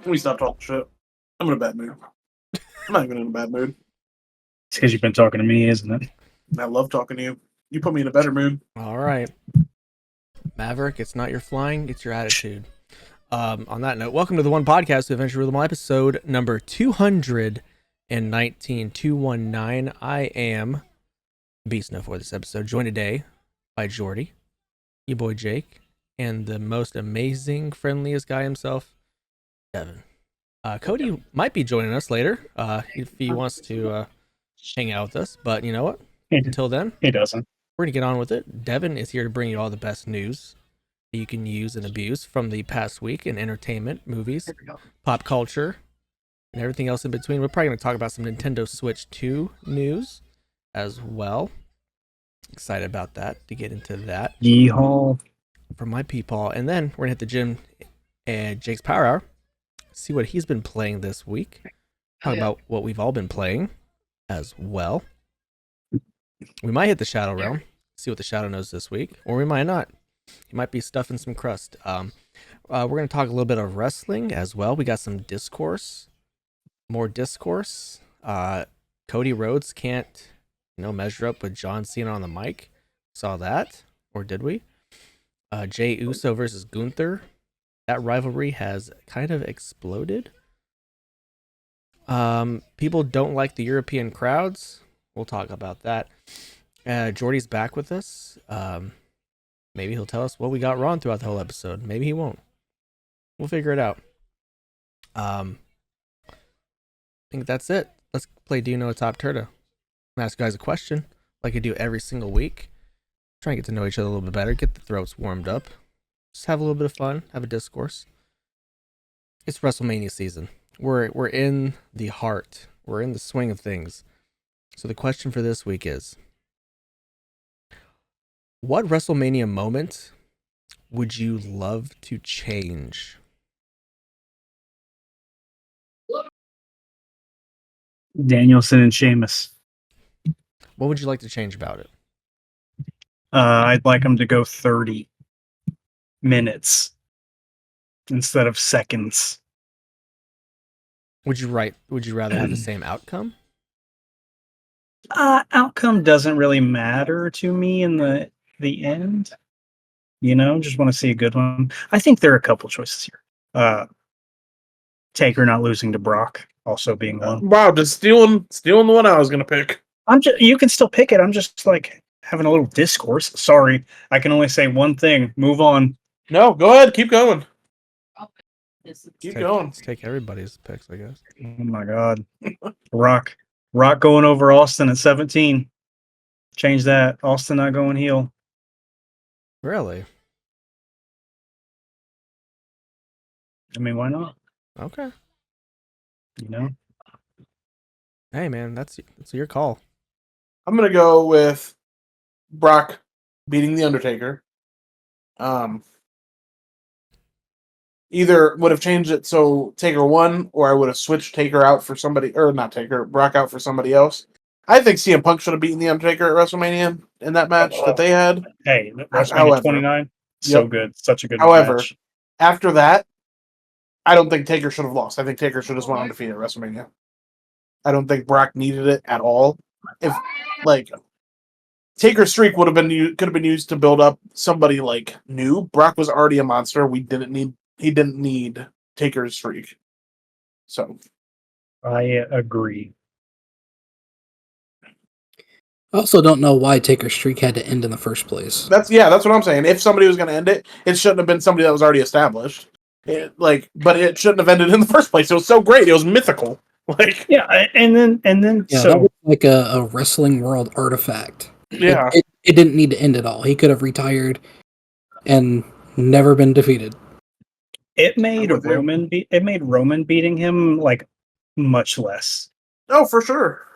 Can we stop talking shit? I'm in a bad mood. I'm not even in a bad mood. It's because you've been talking to me, isn't it? I love talking to you. You put me in a better mood. All right. Maverick, it's not your flying, it's your attitude. On that note, welcome to the One Podcast to Adventure Rhythm, episode number 219, 219. I am Beast No for this episode, joined today by Jordi, your boy Jake, and the most amazing, friendliest guy himself, Devin. Cody might be joining us later if he wants to hang out with us, but you know what? Until then, He doesn't. we're going to get on with it. Devin is here to bring you all the best news that you can use and abuse from the past week in entertainment, movies, pop culture, and everything else in between. We're probably going to talk about some Nintendo Switch 2 news as well. Excited about that, to get into that. Yeehaw. From my peepaw. And then we're going to hit the gym and Jake's Power Hour, see what he's been playing this week, talk about what we've all been playing as well. We might hit the Shadow Realm, see what the Shadow knows this week, or we might not. He might be stuffing some crust. We're going to talk a little bit of wrestling as well. We got some discourse, more discourse. Cody Rhodes can't, measure up with John Cena on the mic. Saw that, or did we? Jey Uso versus Gunther. That rivalry has kind of exploded. People don't like the European crowds. We'll talk about that. Jordi's back with us. Maybe he'll tell us what we got wrong throughout the whole episode. Maybe he won't. We'll figure it out. I think that's it. Let's play Do You Know TOPTERTA. I'm gonna ask you guys a question, like I do every single week. Try and get to know each other a little bit better, get the throats warmed up. Just have a little bit of fun, have a discourse. It's WrestleMania season. We're in the heart. We're in the swing of things. So the question for this week is, what WrestleMania moment would you love to change? Danielson and Sheamus. What would you like to change about it? I'd like them to go 30 minutes instead of seconds. Would you rather have the same outcome? Outcome doesn't really matter to me in the end. Just want to see a good one. I think there are a couple choices here. Taker not losing to Brock also being one. Wow, just stealing the one I was gonna pick. You can still pick it. I'm just like having a little discourse. Sorry, I can only say one thing. Move on. No, go ahead, keep going. Keep going. Let's take everybody's picks, I guess. Oh my God, Rock going over Austin at 17. Change that. Austin not going heel. Really? I mean, why not? Okay. Hey man, that's your call. I'm gonna go with Brock beating the Undertaker. Either would have changed it so Taker won, or I would have switched Taker out for somebody, or not Taker, Brock out for somebody else. I think CM Punk should have beaten the Undertaker at WrestleMania in that match that they had. Hey, WrestleMania 29, so good, such a good match. After that, I don't think Taker should have lost. I think Taker should have won undefeated at WrestleMania. I don't think Brock needed it at all. If Taker's streak could have been used to build up somebody new. Brock was already a monster. He didn't need Taker's streak. So I agree. I also don't know why Taker's streak had to end in the first place. That's what I'm saying. If somebody was going to end it, it shouldn't have been somebody that was already established. But it shouldn't have ended in the first place. It was so great. It was mythical. And then so that was like a wrestling world artifact. Yeah, it didn't need to end at all. He could have retired and never been defeated. It made Roman beating him much less. Oh, for sure.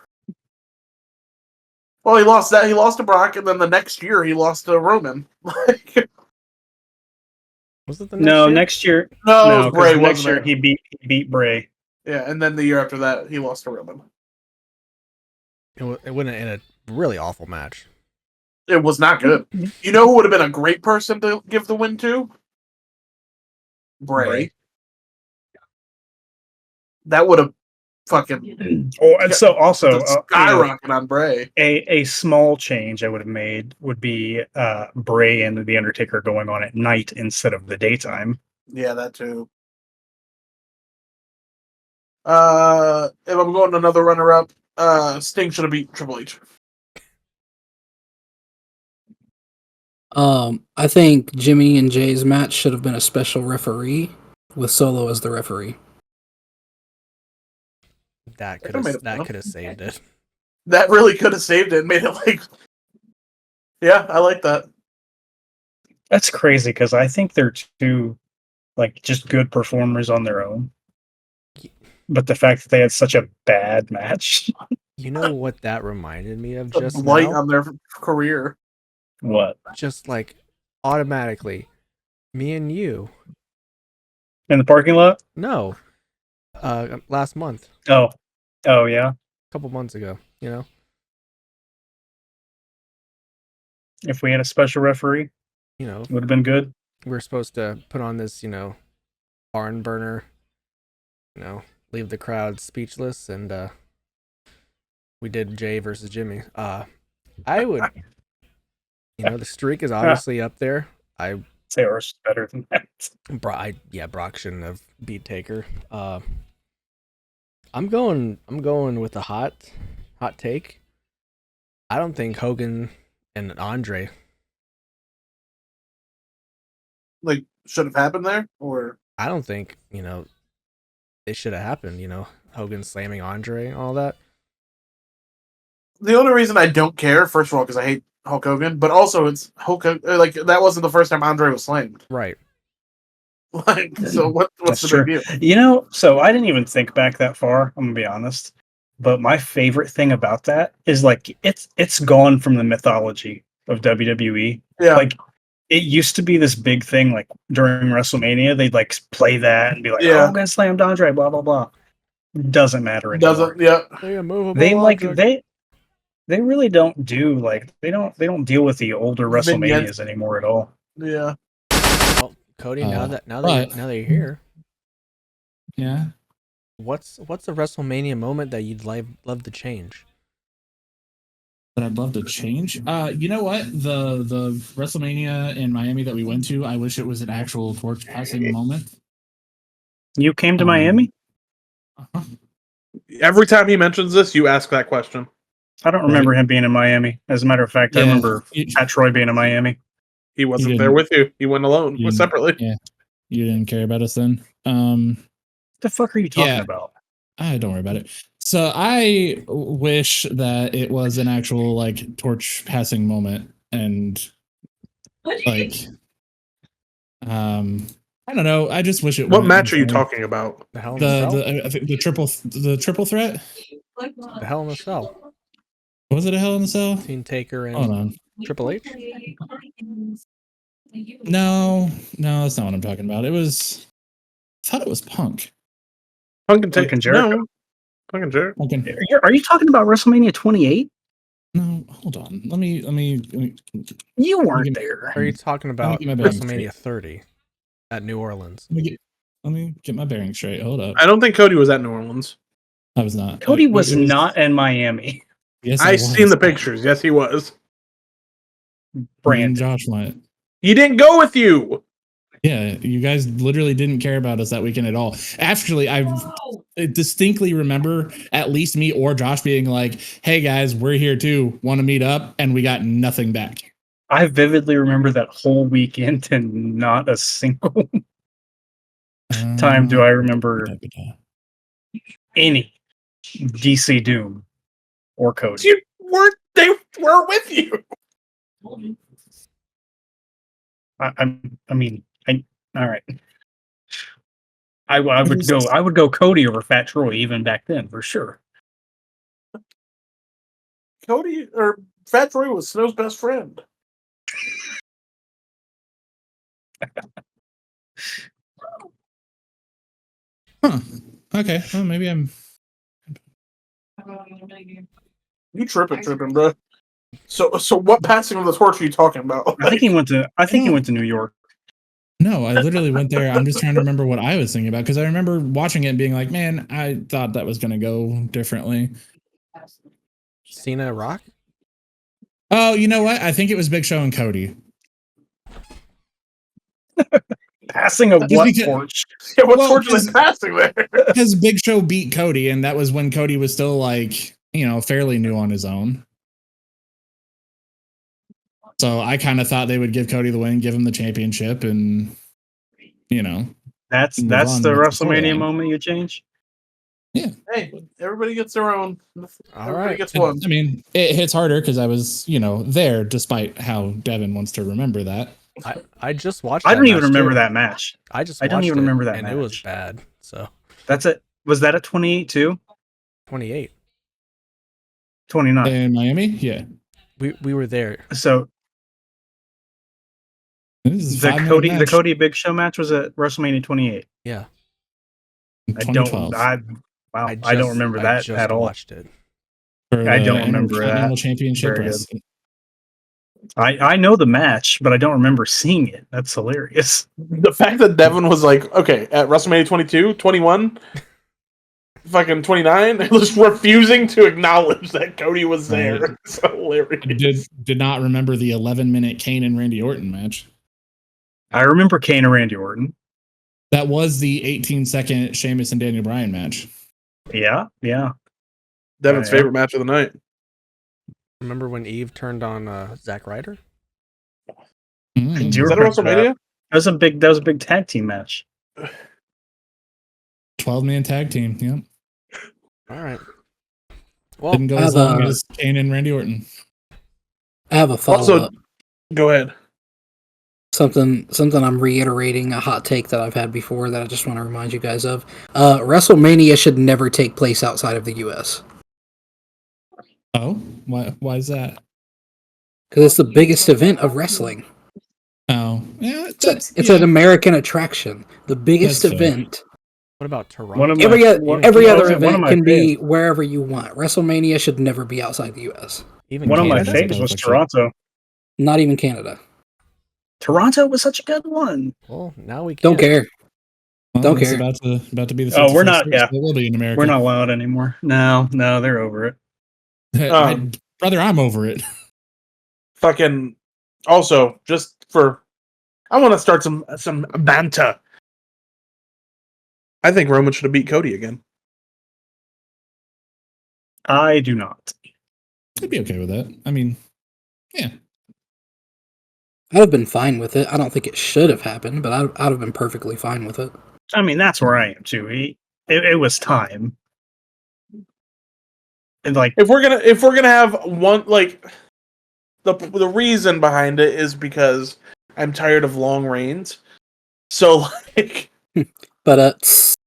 Well, he lost that. He lost to Brock, and then the next year he lost to Roman. Was it the next year? Next year. No, it was Bray. Next year he beat Bray. Yeah, and then the year after that he lost to Roman. It went in a really awful match. It was not good. You know who would have been a great person to give the win to? Bray. that would have fucking Oh, and so also skyrocket on Bray. a small change I would have made would be Bray and the Undertaker going on at night instead of the daytime. Yeah, that too. If I'm going another runner-up, Sting should have beat Triple H. I think Jimmy and Jay's match should have been a special referee with Solo as the referee. That could Could've made have it fun. saved it. That really could have saved it and made it like... Yeah, I like that. That's crazy because I think they're two like just good performers on their own. But the fact that they had such a bad match. You know what that reminded me of A just blight now? on their career. What? Just like automatically, me and you. In the parking lot? No, last month, Oh. Oh yeah. a couple months ago. You know, If we had a special referee, you know, it would have been good. we were supposed to put on this, barn burner. Leave the crowd speechless, and we did Jay versus Jimmy. I would, the streak is obviously up there. I Say ours better than that. Brock shouldn't have beat Taker. I'm going with a hot take. I don't think Hogan and Andre Like, should have happened there? Or... I don't think, it should have happened, Hogan slamming Andre and all that. The only reason I don't care, first of all, because I hate Hulk Hogan, but also it's Hulk Hogan, like, that wasn't the first time Andre was slammed. Right. Like, so what's That's the true. big deal? So I didn't even think back that far, I'm gonna be honest. But my favorite thing about that is like it's gone from the mythology of WWE. Yeah. Like it used to be this big thing, like during WrestleMania, they'd like play that and be like, Yeah. "Oh, I'm gonna slam Andre," blah blah blah. Doesn't matter anymore. Doesn't, yeah. They really don't do like they don't deal with the older Vignettes. WrestleManias anymore at all. Yeah. Well, Cody, now that you're here, Yeah. what's a WrestleMania moment that you'd love to change? But I'd love to change. You know what? The WrestleMania in Miami that we went to, I wish it was an actual torch passing moment. You came to Miami? Uh-huh. Every time he mentions this, you ask that question. I don't remember him being in Miami. As a matter of fact, I remember Pat Troy being in Miami. He wasn't there with you. He went alone, separately. Yeah, you didn't care about us then. The fuck are you talking about? Don't worry about it. So I wish that it was an actual like torch passing moment, and like, I don't know. I just wish it. What match are you talking about? The Hell in a Cell? I think the triple threat. The Hell in a Cell. Was it a Hell in a Cell? Between Taker and Hold on. Triple H? No, that's not what I'm talking about. I thought it was Punk. Punk and Jericho. No. Punk and Jericho. Are you talking about WrestleMania 28? No, hold on. Let me You weren't there. Are you talking about WrestleMania 30 at New Orleans? Let me get my bearings straight. Hold up. I don't think Cody was at New Orleans. I was not. Cody was not in Miami. Yes, I seen the pictures. Yes, he was. Brand Josh went. He didn't go with you. Yeah, you guys literally didn't care about us that weekend at all. Actually, I distinctly remember at least me or Josh being like, "Hey guys, we're here too. Want to meet up?" And we got nothing back. I vividly remember that whole weekend, and not a single time do I remember any DC Doom or Cody. They were with you. All right. I would go Cody over Fat Troy even back then for sure. Cody or Fat Troy was Snow's best friend. Huh. Okay. Well, maybe I'm. You tripping, bro. So what passing of the torch are you talking about? I think he went to New York. No, I literally went there. I'm just trying to remember what I was thinking about because I remember watching it and being like, man, I thought that was going to go differently. Cena Rock? Oh, you know what? I think it was Big Show and Cody. Passing a Just what because- torch? Yeah, what Well, torch was because- passing there? Because Big Show beat Cody, and that was when Cody was still like, fairly new on his own. So I kind of thought they would give Cody the win, give him the championship, and That's move the on with the WrestleMania storyline. moment you change. Hey, everybody gets their own. All Everybody right. gets one. I mean, it hits harder because I was, there, despite how Devin wants to remember that. I just watched. I that don't even match, remember too. that match. I just. I don't watched even it, remember that and it was match. bad. So That's it. Was that a 28 too? 28. 29. In Miami, yeah. We were there. So This is the 5-minute match. Cody Big Show match was at WrestleMania 28. Yeah. in I 2012. don't remember I that just at all. watched it. For I the don't remember Intercontinental that. Championship. Very good. I know the match, but I don't remember seeing it. That's hilarious. The fact that Devin was like, okay, at WrestleMania 22, 21, fucking 29, just refusing to acknowledge that Cody was there. Right. It's hilarious. Did not remember the 11-minute Kane and Randy Orton match. I remember Kane and Randy Orton. That was the 18-second Sheamus and Daniel Bryan match. Yeah. Devin's Yeah. favorite match of the night. Remember when Eve turned on Zack Ryder? Mm. Do Is you that a remember WrestleMania? That was a big tag team match. 12-man tag team. Yep. All right. Well, Didn't go as long as Kane and Randy Orton. I have a follow up. Go ahead. Something I'm reiterating, a hot take that I've had before that I just want to remind you guys of. WrestleMania should never take place outside of the US. Oh, why is that? Because it's the biggest event of wrestling. Oh, yeah, It's an American attraction. The biggest That's fair. event. what about Toronto? One of my- Every one other of event my can be faves. wherever you want. WrestleMania should never be outside the US. Even One of my Canada? faves was Perfect. Toronto. Not even Canada. Toronto was such a good one. Well, now we Don't can't. care. Well, Don't it's care. about to be the 51st Oh, we're not- year, so yeah. it will be in America. We're not allowed anymore. No, they're over it. Brother, I'm over it. Fucking. Also, just for. I want to start some banter. I think Roman should have beat Cody again. I do not. I'd be okay with that. I mean, yeah. I'd have been fine with it. I don't think it should have happened, but I'd have been perfectly fine with it. I mean, that's where I am too. It was time. And like, If we're gonna have one, like, the reason behind it is because I'm tired of long reigns. So like, But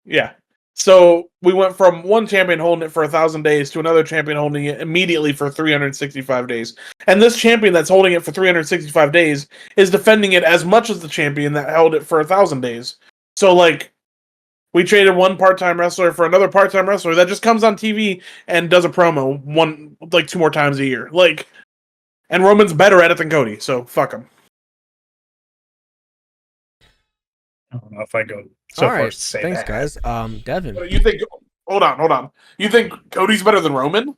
yeah. So we went from one champion holding it for 1,000 days to another champion holding it immediately for 365 days. And this champion that's holding it for 365 days is defending it as much as the champion that held it for 1,000 days. So like, we traded one part-time wrestler for another part-time wrestler that just comes on TV and does a promo 2 more times a year. Like, and Roman's better at it than Cody, so fuck him. I don't know if I go so All far right. as to say Thanks, that. guys. Devin. You think? Hold on. You think Cody's better than Roman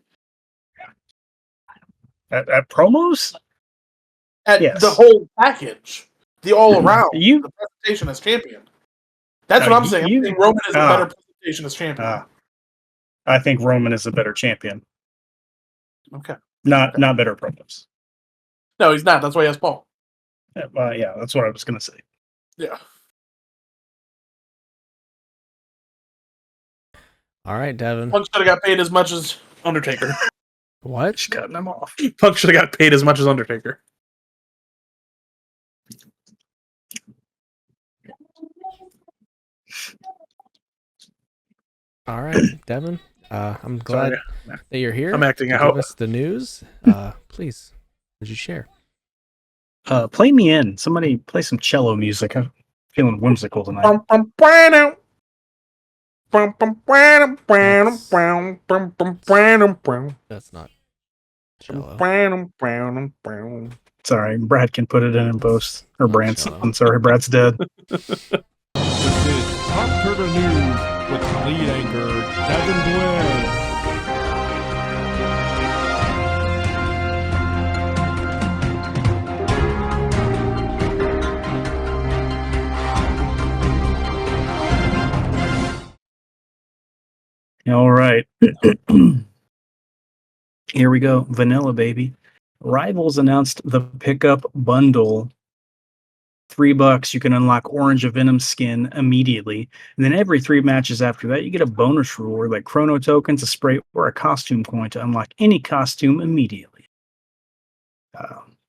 At promos, at Yes. the whole package, the all around, You- the presentation as champion? That's No, what I'm you- saying. you- I think Roman is a Ah. better presentation as champion. I think Roman is a better champion. Okay. Not better promos. No, he's not. That's why he has Paul. Yeah, that's what I was gonna say. Yeah. All right, Devin. Punk should have got paid as much as Undertaker. What? Just cutting them off. Punk should have got paid as much as Undertaker. All right, Devin. I'm glad Sorry. that you're here. I'm acting to out. Give us the news. Please, would you share? Play me in. Somebody play some cello music. I'm feeling whimsical tonight. That's not cello. Sorry, Brad can put it in post. Or Branson. shut up. Sorry, Brad's dead. This is TOPTERTA News with lead anchor Devin boyz. All right. Here we go. Vanilla, baby. Rivals announced the pickup bundle. $3, you can unlock Orange of Venom skin immediately. And then every 3 matches after that, you get a bonus reward like chrono tokens, a spray, or a costume coin to unlock any costume immediately.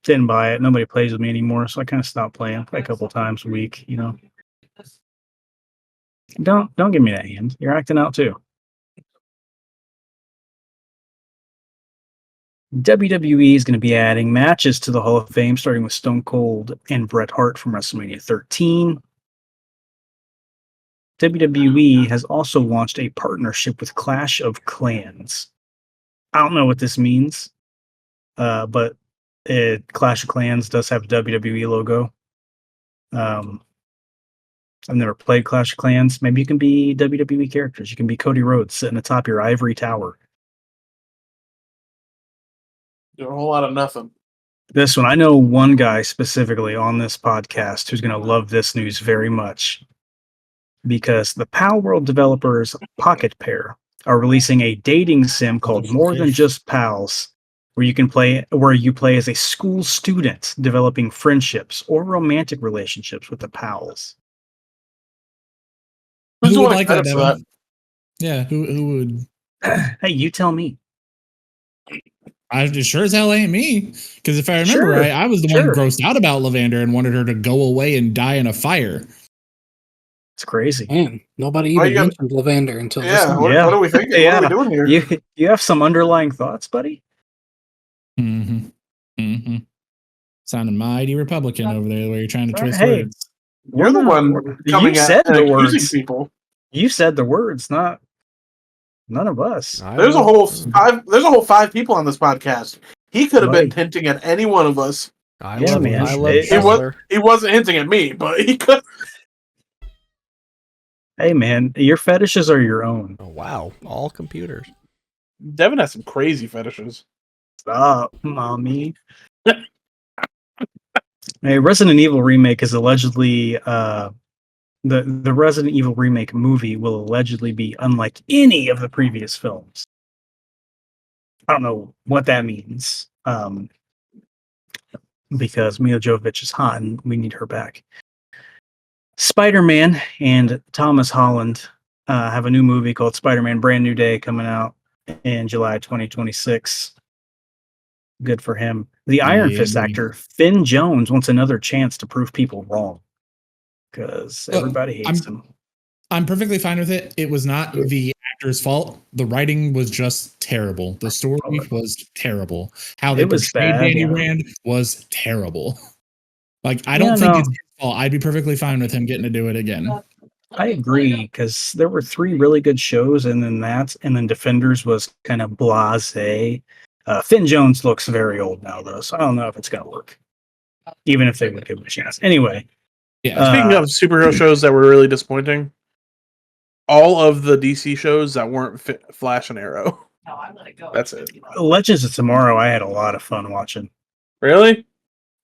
Didn't buy it. Nobody plays with me anymore, so I kind of stopped playing. Play a couple times a week, you know. Don't give me that hand. You're acting out too. WWE is going to be adding matches to the Hall of Fame, starting with Stone Cold and Bret Hart from WrestleMania 13. WWE has also launched a partnership with Clash of Clans. I don't know what this means, but Clash of Clans does have a WWE logo. I've never played Clash of Clans. Maybe you can be WWE characters. You can be Cody Rhodes sitting atop your ivory tower. Do a whole lot of nothing. This one, I know one guy specifically on this podcast who's going to love this news very much because the Pal World developers Pocket Pair are releasing a dating sim called More Than Just Pals, where you play as a school student developing friendships or romantic relationships with the pals. Who's Who the would one like that, excited for Devin? Yeah, who would? Hey, you tell me. I sure as hell ain't me. Because if I remember Sure, right, I was the sure. one grossed out about Lavander and wanted her to go away and die in a fire. It's crazy. Man, nobody Why even you got- mentioned Lavander until this Yeah, time. what are we thinking? Yeah. What are we doing here? You have some underlying thoughts, buddy? Mm-hmm. Mm-hmm. Sounding mighty Republican over there, where you're trying to twist Hey, words. You're the one coming You at said and the accusing words. people. You said the words, not none of us. There's a whole 5 people on this podcast. He could have been Buddy. hinting at any one of us. I Yeah, love man. I love It- He wasn't hinting at me, but he could. Hey, man, your fetishes are your own. Oh wow, all computers. Devin has some crazy fetishes. Stop, mommy. A Resident Evil remake is allegedly the Resident Evil remake movie will allegedly be unlike any of the previous films. I don't know what that means. Because Mila Jovovich is hot and we need her back. Spider-Man and Thomas Holland have a new movie called Spider-Man Brand New Day coming out in July 2026. Good for him. The Iron Fist buddy. actor Finn Jones wants another chance to prove people wrong because everybody hates him. I'm perfectly fine with it. It was not the actor's fault. The writing was just terrible. The story was terrible. How they It was portrayed bad, Danny yeah. Rand was terrible. Like, I don't think it's his fault. I'd be perfectly fine with him getting to do it again. I agree because there were 3 really good shows, and then Defenders was kind of blasé. Finn Jones looks very old now, though, so I don't know if it's gonna work. Even if they would give him a chance. Anyway, Yeah. Speaking of superhero shows that were really disappointing, all of the DC shows that weren't Flash and Arrow. No, I'm gonna go. That's it. Legends of Tomorrow, I had a lot of fun watching. Really?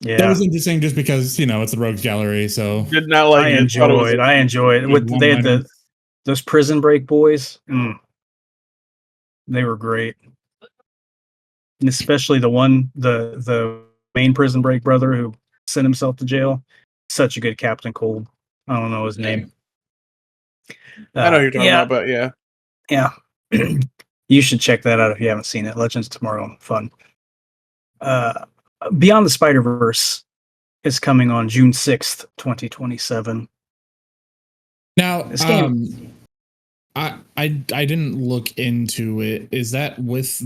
Yeah, That was interesting just because, it's the Rogues Gallery, so Did not like I it. Thought it was- enjoyed. They had those Prison Break boys. They were great, and especially the main Prison Break brother who sent himself to jail. Such a good Captain Cold. I don't know his name. I know who you're talking yeah, about, but yeah. Yeah. You should check that out if you haven't seen it. Legends of Tomorrow, fun. Beyond the Spider-Verse is coming on June 6th, 2027. now This game- I didn't look into it. Is that with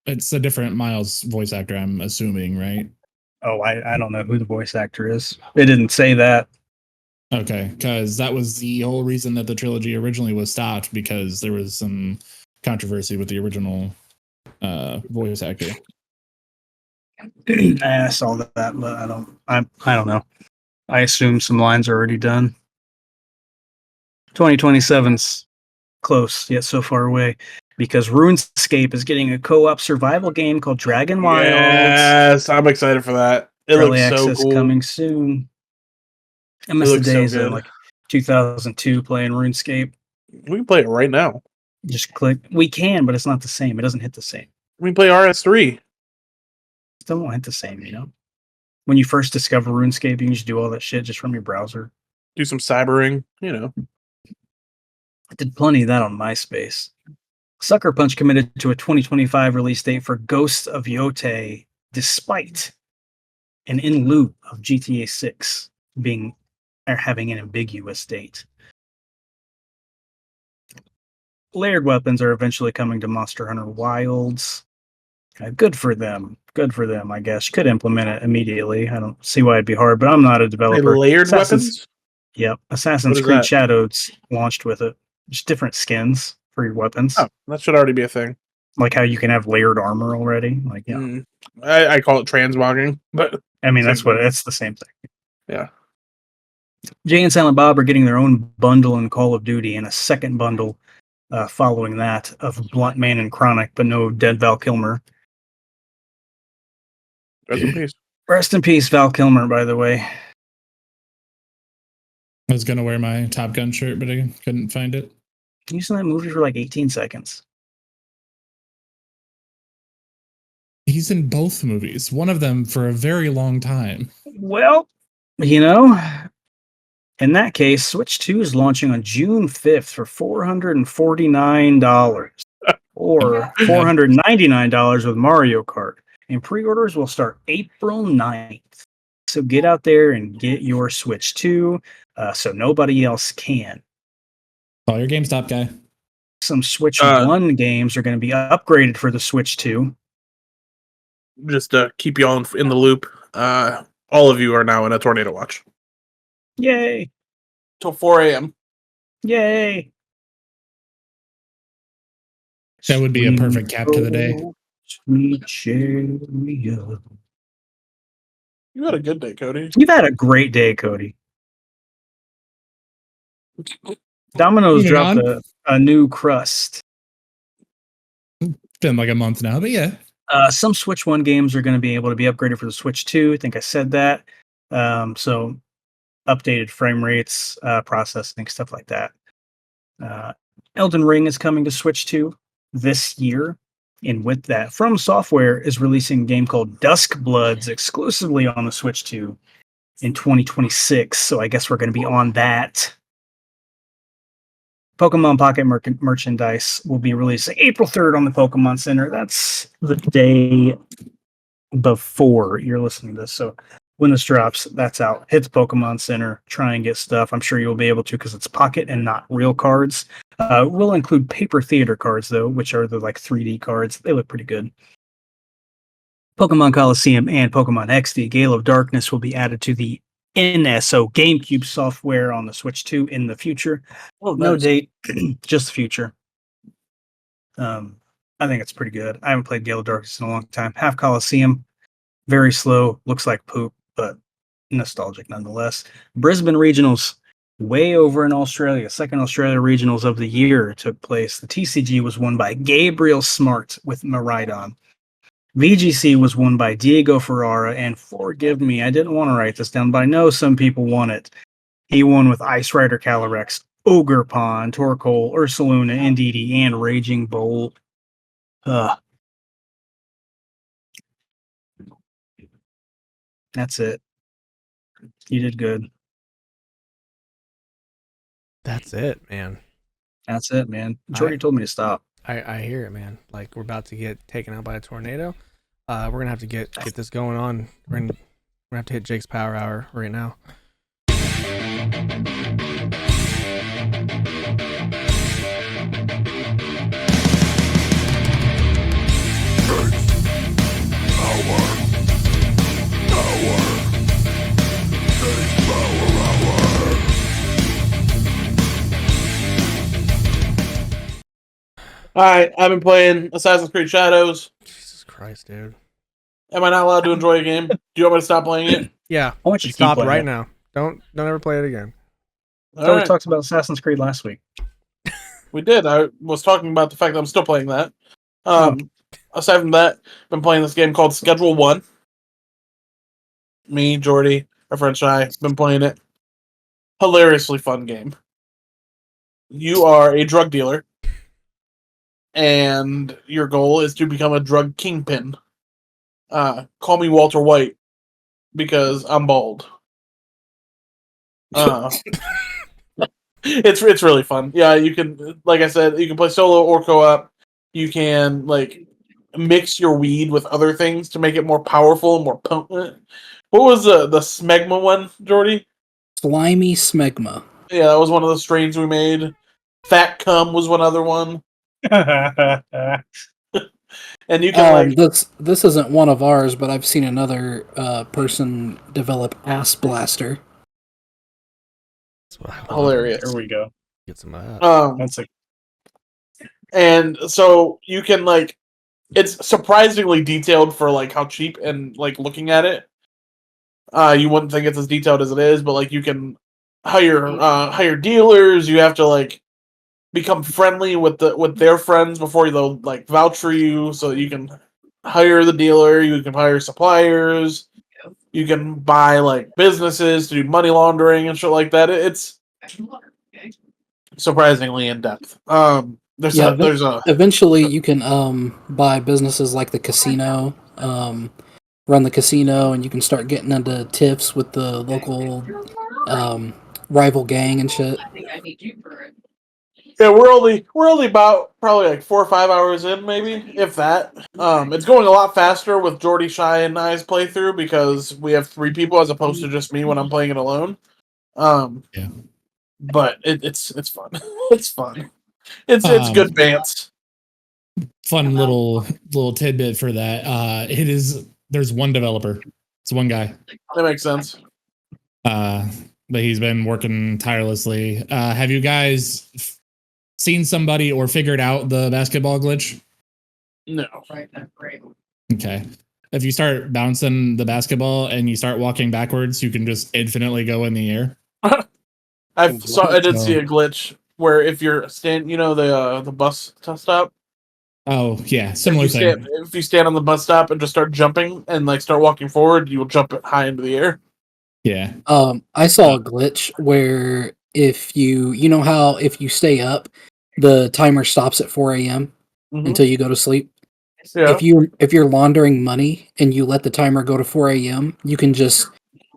it's a different Miles voice actor, I'm assuming, right? Oh, I don't know who the voice actor is. It didn't say that. Okay, because that was the whole reason that the trilogy originally was stopped, because there was some controversy with the original voice actor. I saw that, but I don't know. I assume some lines are already done. 2027's close, yet so far away, because RuneScape is getting a co-op survival game called Dragon Wilds. Yes, I'm excited for that. It Early looks so access cool. coming soon. I miss the looks so days of good. like 2002 playing RuneScape. We can play it right now. Just click. We can, but it's not the same. It doesn't hit the same. We can play RS3. Still won't hit the same, you know? When you first discover RuneScape, you can just do all that shit just from your browser. Do some cybering, you know. I did plenty of that on MySpace. Sucker Punch committed to a 2025 release date for Ghosts of Yote, despite and in lieu of GTA 6 being or having an ambiguous date. Layered weapons are eventually coming to Monster Hunter Wilds. Good for them. Good for them, I guess. You could implement it immediately. I don't see why it'd be hard, but I'm not a They developer. layered weapons? Yep. Assassin's What is Creed that? Shadows launched with it. Just different skins for your weapons. Oh, that should already be a thing. Like how you can have layered armor already. Like, yeah. I call it transmogging, but I mean, same thing. it's the same thing. Yeah. Jay and Silent Bob are getting their own bundle in Call of Duty and a second bundle following that of Blunt Man and Chronic, but no dead Val Kilmer. Rest in peace. Rest in peace, Val Kilmer, by the way. I was going to wear my Top Gun shirt, but I couldn't find it. He was in that movie for like 18 seconds. He's in both movies, one of them for a very long time. Well, you know, in that case, Switch 2 is launching on June 5th for $449 or $499 with Mario Kart. And pre-orders will start April 9th. So get out there and get your Switch 2 so nobody else can. Call your GameStop guy. Some Switch 1 games are going to be upgraded for the Switch 2. Just to keep you all in the loop, all of you are now in a tornado watch. Yay! Till 4 a.m. Yay! That would be a perfect cap to the day. Sweet chariot. You had a good day, Cody. You've had a great day, Cody. Domino's Moving dropped on. a new crust. It's been like a month now, but yeah. Some Switch 1 games are going to be able to be upgraded for the Switch 2. I think I said that. So updated frame rates, processing, stuff like that. Elden Ring is coming to Switch 2 this year. And with that, From Software is releasing a game called Dusk Bloods exclusively on the Switch 2 in 2026. So I guess we're going to be on that. Pokemon Pocket merchandise will be released April 3rd on the Pokemon Center. That's the day before you're listening to this. So when this drops, that's out. Hit the Pokemon Center. Try and get stuff. I'm sure you'll be able to because it's Pocket and not real cards. We'll include paper theater cards, though, which are the like 3D cards. They look pretty good. Pokemon Coliseum and Pokemon XD Gale of Darkness will be added to the NSO GameCube software on the Switch 2 in the future. Oh, No nice. date, just the future. I think it's pretty good. I haven't played Gale of Darkness in a long time. Half Coliseum, very slow, looks like poop, but nostalgic nonetheless. Brisbane Regionals, way over in Australia. Second Australia Regionals of the year took place. The TCG was won by Gabriel Smart with Maridon. VGC was won by Diego Ferrara, and forgive me, I didn't want to write this down, but I know some people want it. He won with Ice Rider Calyrex, Ogre Pond, Torkoal, Ursaluna, Indeedee, and Raging Bolt. That's it. You did good. That's it, man. That's it, man. Jordi told me to stop. I hear it, man. Like we're about to get taken out by a tornado. We're gonna have to get this going on. We're gonna have to hit Jake's Power Hour right now. All right, I've been playing Assassin's Creed Shadows. Jesus Christ, dude. Am I not allowed to enjoy a game? Do you want me to stop playing it? Yeah. I want you to keep Stop playing right it. now. Don't ever play it again. So All we right. talked about Assassin's Creed last week. We did. I was talking about the fact that I'm still playing that. Aside from that, been playing this game called Schedule 1. Me, Jordi, our friend Shy, been playing it. Hilariously fun game. You are a drug dealer, and your goal is to become a drug kingpin. Call me Walter White, because I'm bald. It's really fun. Yeah, you can, like I said, you can play solo or co-op. You can mix your weed with other things to make it more powerful and more potent. What was the smegma one, Jordi? Slimy smegma. Yeah, that was one of the strains we made. Fat cum was one other one, and you can This isn't one of ours, but I've seen another person develop Ass Blaster. That's what I want. hilarious. There we go. Get some of that. That's a And so you can it's surprisingly detailed for how cheap and looking at it. You wouldn't think it's as detailed as it is, but you can hire dealers. You have to become friendly with their friends before they'll vouch for you, so you can hire the dealer. You can hire suppliers. You can buy businesses to do money laundering and shit like that. It's surprisingly in depth. There's a Eventually you can buy businesses like the casino, run the casino, and you can start getting into tiffs with the local rival gang and shit. Yeah, we're only about probably 4 or 5 hours in, maybe, if that. It's going a lot faster with Jordi, Shy, and I's playthrough because we have 3 people as opposed to just me when I'm playing it alone. Yeah. But it's fun. It's fun. It's good bants. Fun little tidbit for that. There's one developer. It's one guy. That makes sense. But he's been working tirelessly. Have you guys seen somebody or figured out the basketball glitch? No. Okay. If you start bouncing the basketball and you start walking backwards, you can just infinitely go in the air. I did see a glitch where if you're the bus stop. Oh yeah, similar thing. If you stand on the bus stop and just start jumping and start walking forward, you will jump it high into the air. Yeah. I saw a glitch where if you know how if you stay up, the timer stops at 4 a.m. Until you go to sleep. Yeah. If you're laundering money and you let the timer go to 4 a.m., you can just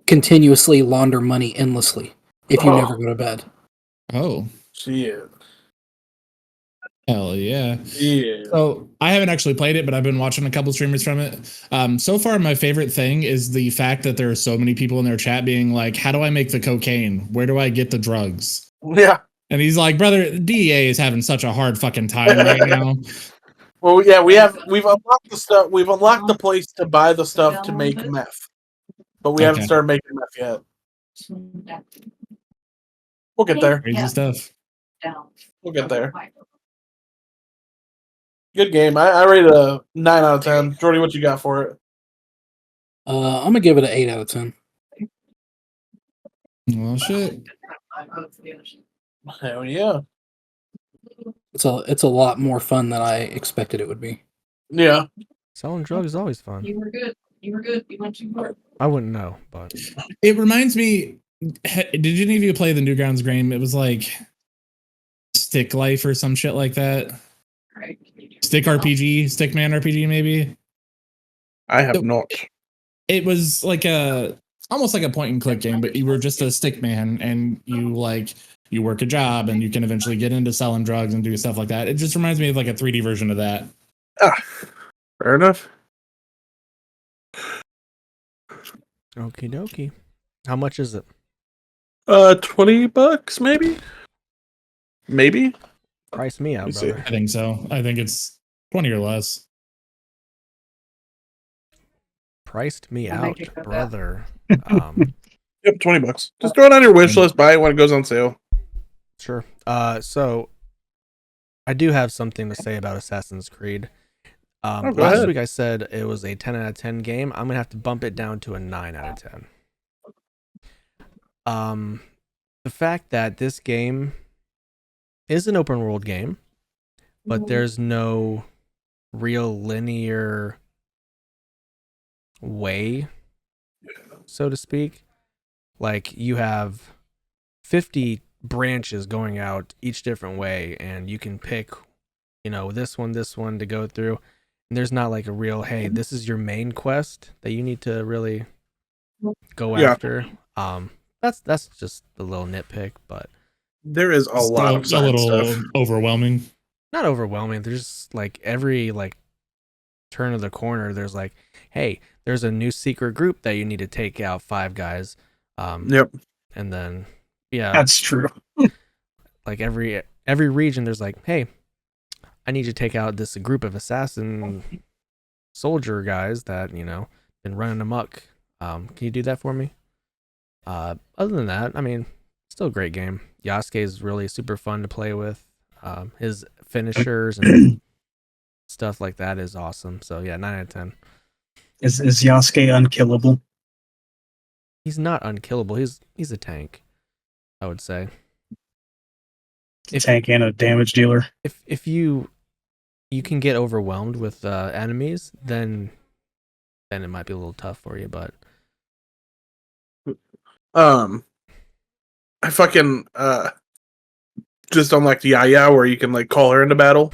continuously launder money endlessly if you never go to bed. Oh. Shit. Hell yeah. Yeah. So I haven't actually played it, but I've been watching a couple streamers from it. So far, my favorite thing is the fact that there are so many people in their chat being like, how do I make the cocaine? Where do I get the drugs? Yeah. And he's like, brother, DEA is having such a hard fucking time right now. Well, yeah, we've unlocked the stuff. We've unlocked the place to buy the stuff to make meth, but we haven't started making meth yet. We'll get there. Crazy stuff. We'll get there. Good game. I rated a 9 out of 10. Jordi, what you got for it? I'm gonna give it an 8 out of 10. Well, shit. Hell yeah. It's a lot more fun than I expected it would be. Yeah. Selling drugs is always fun. You were good. You went too far. I wouldn't know, but It reminds me. Did any of you play the Newgrounds game? It was like Stick Life or some shit like that. Right. Stick RPG, Stickman RPG, maybe. I have not. It was almost like a point and click game, but you were just a stick man and you work a job and you can eventually get into selling drugs and do stuff like that. It just reminds me of like a 3D version of that. Fair enough. okie dokie. How much is it? $20 maybe? Maybe? Price me out, Let me see. brother. I think so. I think it's 20 or less. Priced me I might out, pick that up. brother. Yep, $20. Just throw it on your wish list, buy it when it goes on sale. Sure. So I do have something to say about Assassin's Creed. go Last ahead. week I said it was a 10 out of 10 game. I'm gonna have to bump it down to a 9 out of 10. The fact that this game is an open world game, but there's no real linear way, so to speak. Like you have 50 branches going out each different way, and you can pick, this one to go through. And there's not like a real, hey, this is your main quest that you need to really go after. That's just a little nitpick, but There is a lot of a side little stuff. overwhelming. not overwhelming. There's like every turn of the corner, there's like, hey, there's a new secret group that you need to take out 5 guys. Yep. And then That's true. like every region, there's like, hey, I need you to take out this group of assassin soldier guys that been running amok. Can you do that for me? Other than that, I mean, still a great game. Yasuke is really super fun to play with. His finishers and stuff like that is awesome. So yeah, 9 out of 10. Is Yasuke unkillable? He's not unkillable. He's a tank, I would say. Tank and a damage dealer. If you can get overwhelmed with enemies, then it might be a little tough for you. But I fucking just unlocked Yaya where you can like call her into battle.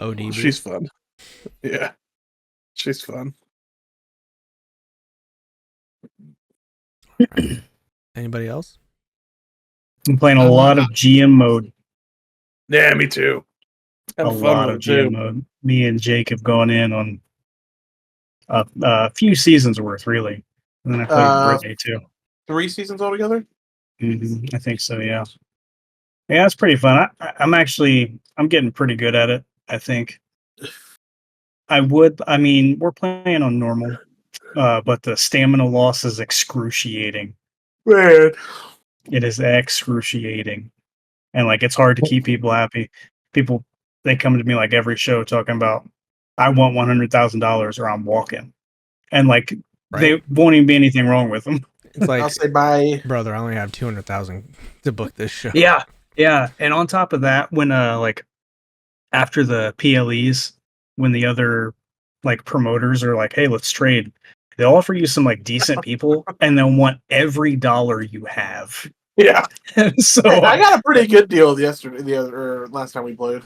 ODB. She's fun. Yeah. She's fun. Right. Anybody else? I'm playing a lot of GM mode. Yeah, me too. A Have fun lot with of it, too. GM mode. Me and Jake have gone in on a few seasons worth, really. And then I played with Brittany too. 3 seasons altogether? I think so, yeah. Yeah, it's pretty fun. I'm getting pretty good at it, I think. We're playing on normal, but the stamina loss is excruciating. Man. It is excruciating. And like it's hard to keep people happy. People, they come to me like every show talking about, I want $100,000 or I'm walking. And like Right. they won't even be anything wrong with them. It's like, I'll say bye. brother, I only have 200,000 to book this show. Yeah. And on top of that, when like after the PLEs, when the other like promoters are like, hey, let's trade, they'll offer you some like decent people and they'll want every dollar you have. Yeah. So Hey, I got a pretty good deal last time we played.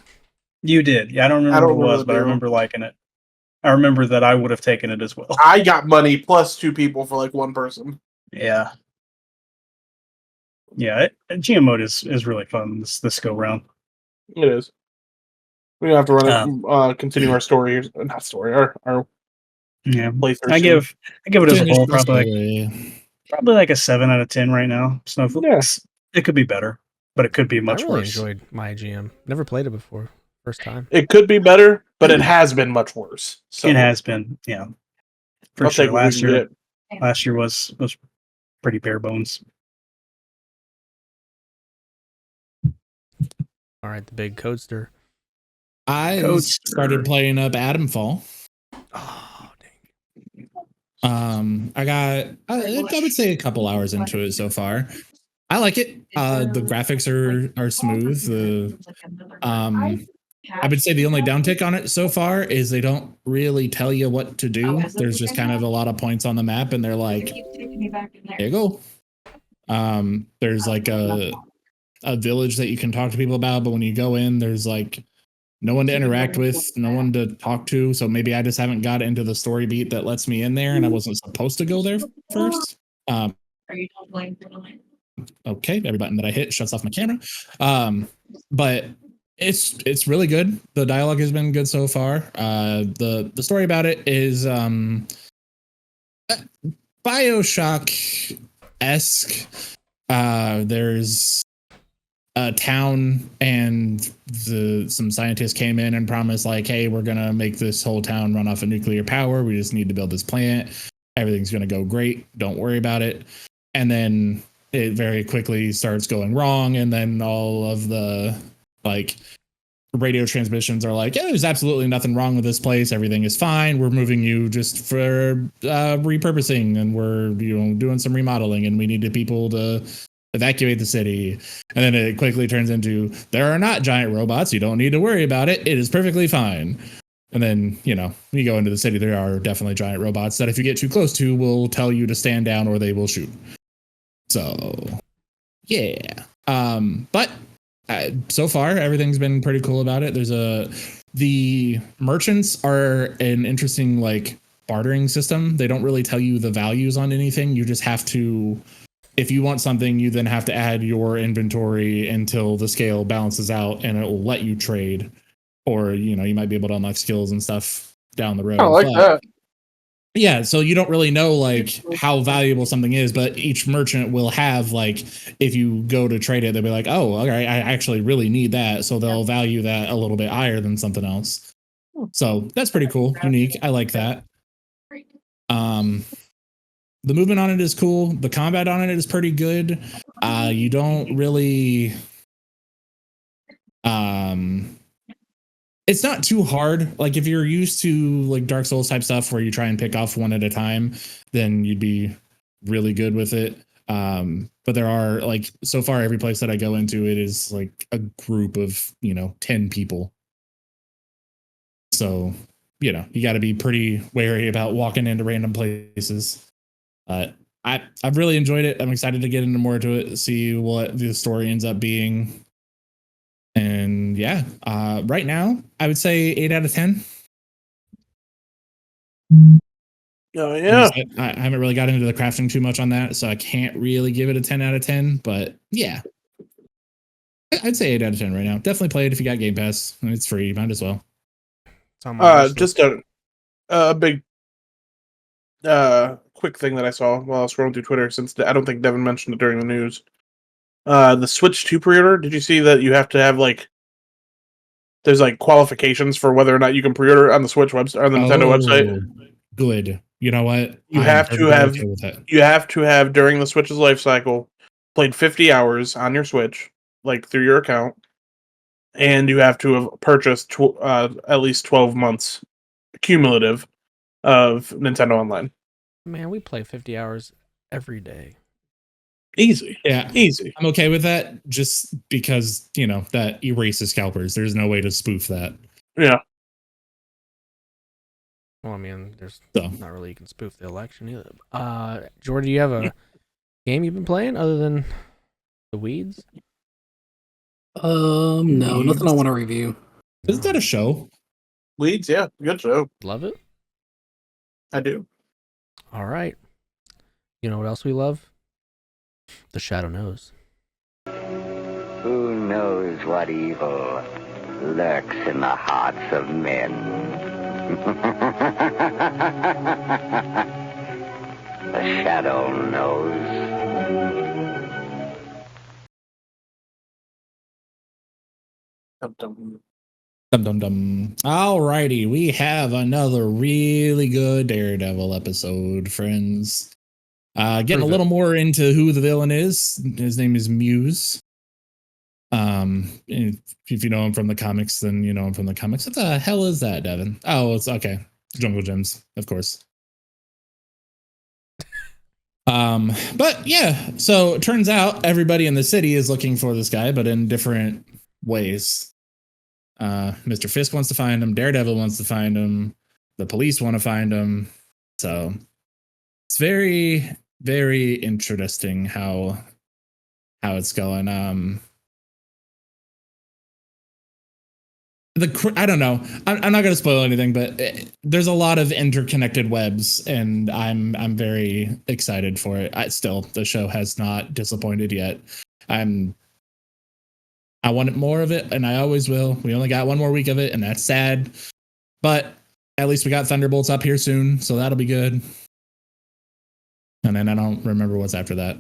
You did. Yeah, I don't remember what it was, the but I deal. remember liking it. I remember that I would have taken it as well. I got money plus 2 people for like 1 person. Yeah. Yeah, GM mode is really fun this go round. It is. We don't have to run it. Continue our story. Not story. Our Yeah. playthrough. I give it as a whole Probably probably like a 7 out of 10 right now. Snowflake. Yeah. It could be better, but it could be much I really worse. enjoyed my GM. Never played it before. First time. It could be better, but it has been much worse. So It has been, yeah. For I'll sure. take what we can get. Last year was pretty bare bones. All right, the big Codester. I started playing up Atomfall. Oh, dang. I would say a couple hours into it so far. I like it. The graphics are smooth. I would say the only downtick on it so far is they don't really tell you what to do. There's just kind of a lot of points on the map, and they're like, "Here you go." There's like a village that you can talk to people about, but when you go in, there's like no one to interact with, no one to talk to. So maybe I just haven't got into the story beat that lets me in there, and I wasn't supposed to go there first. Are you not playing for the Okay, every button that I hit shuts off my camera. But it's really good. The dialogue has been good so far. The story about it is BioShock-esque. There's a town, and some scientists came in and promised like, hey, we're gonna make this whole town run off of nuclear power. We just need to build this plant. Everything's gonna go great. Don't worry about it. And then it very quickly starts going wrong, and then all of the like radio transmissions are like, yeah, there's absolutely nothing wrong with this place. Everything is fine. We're moving you just for repurposing, and we're doing some remodeling, and we needed people to evacuate the city. And then it quickly turns into, there are not giant robots. You don't need to worry about it. It is perfectly fine. And then, when you go into the city, there are definitely giant robots that if you get too close to will tell you to stand down or they will shoot. So, yeah. But so far, everything's been pretty cool about it. The merchants are an interesting, bartering system. They don't really tell you the values on anything. You just have to, if you want something, you then have to add your inventory until the scale balances out, and it will let you trade. Or, you might be able to unlock skills and stuff down the road. I like that. Yeah, so you don't really know how valuable something is, but each merchant will have if you go to trade it, they'll be like, oh, all right, I actually really need that, so they'll value that a little bit higher than something else. So that's pretty cool, unique. I like that. The movement on it is cool. The combat on it is pretty good. You don't really it's not too hard. If you're used to Dark Souls type stuff where you try and pick off one at a time, then you'd be really good with it. But there are so far every place that I go into, it is a group of 10 people. So you got to be pretty wary about walking into random places. I've really enjoyed it. I'm excited to get into more to it, see what the story ends up being. And yeah, right now I would say 8 out of 10. Oh yeah. I haven't really got into the crafting too much on that, so I can't really give it a 10 out of 10. But yeah, I'd say 8 out of 10 right now. Definitely play it if you got Game Pass. It's free. Might as well. It's on my wish Just list. a big quick thing that I saw while I was scrolling through Twitter, since I don't think Devin mentioned it during the news. The Switch 2 pre-order. Did you see that you have to have there's qualifications for whether or not you can pre-order on the Switch website, on the Nintendo website? Good. You know what? You have to have during the Switch's life cycle played 50 hours on your Switch, through your account, and you have to have purchased at least 12 months cumulative of Nintendo Online. Man, we play 50 hours every day. Easy. Yeah. Easy. I'm okay with that just because, that erases scalpers. There's no way to spoof that. Yeah. Well, I mean, there's So. not really you can spoof the election either. Jordi, do you have a game you've been playing other than the Weeds? No, nothing I want to review. Isn't that a show? Weeds, yeah. Good show. Love it. I do. All right. You know what else we love? The Shadow Knows. Who knows what evil lurks in the hearts of men? The Shadow knows. Dum dum dum. Alrighty, we have another really good Daredevil episode, friends. Getting a little more into who the villain is. His name is Muse. If you know him from the comics, then you know him from the comics. What the hell is that, Devin? Oh, it's okay. Jungle Gems, of course. But yeah, so it turns out everybody in the city is looking for this guy, but in different ways. Mr. Fisk wants to find him. Daredevil wants to find him. The police want to find him. So it's very, very interesting how it's going. I don't know. I'm not going to spoil anything, but there's a lot of interconnected webs, and I'm very excited for it. The show has not disappointed yet. I wanted more of it, and I always will. We only got one more week of it, and that's sad. But at least we got Thunderbolts up here soon, so that'll be good. And then I don't remember what's after that.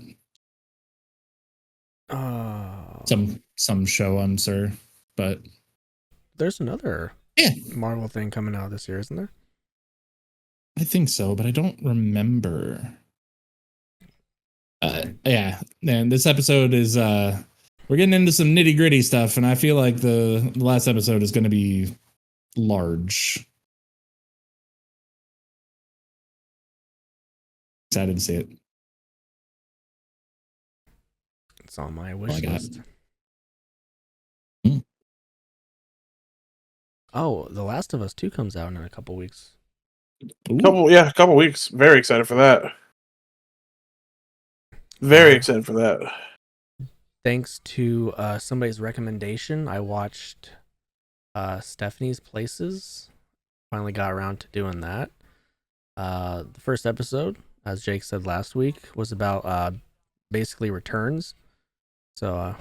Some show, I'm sure, but there's another Marvel thing coming out this year, isn't there? I think so, but I don't remember. Yeah, and this episode is we're getting into some nitty gritty stuff, and I feel like the last episode is going to be large. Excited to see it. It's on my wish list. Oh, The Last of Us 2 comes out in a couple weeks. A couple weeks. Very excited for that. Very excited for that. Thanks to somebody's recommendation, I watched Stephanie's Places. Finally got around to doing that. The first episode, as Jake said last week, was about basically returns. So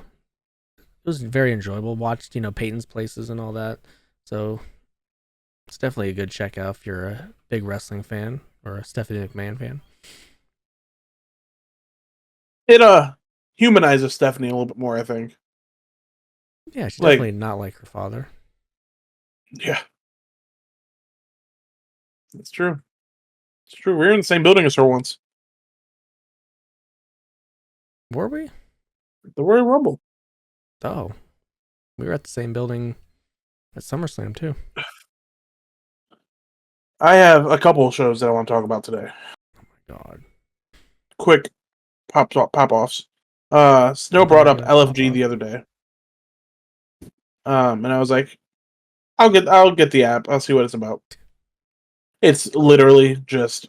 it was very enjoyable. Watched, Peyton's Places and all that. So it's definitely a good check out if you're a big wrestling fan or a Stephanie McMahon fan. It humanizes Stephanie a little bit more, I think. Yeah, she's definitely not like her father. Yeah. It's true. It's true. We were in the same building as her once. Were we? The Royal Rumble. Oh. We were at the same building at SummerSlam too. I have a couple of shows that I want to talk about today. Oh my god. Quick pop-offs. Snow brought up LFG the other day. And I was like, I'll get the app. I'll see what it's about. It's literally just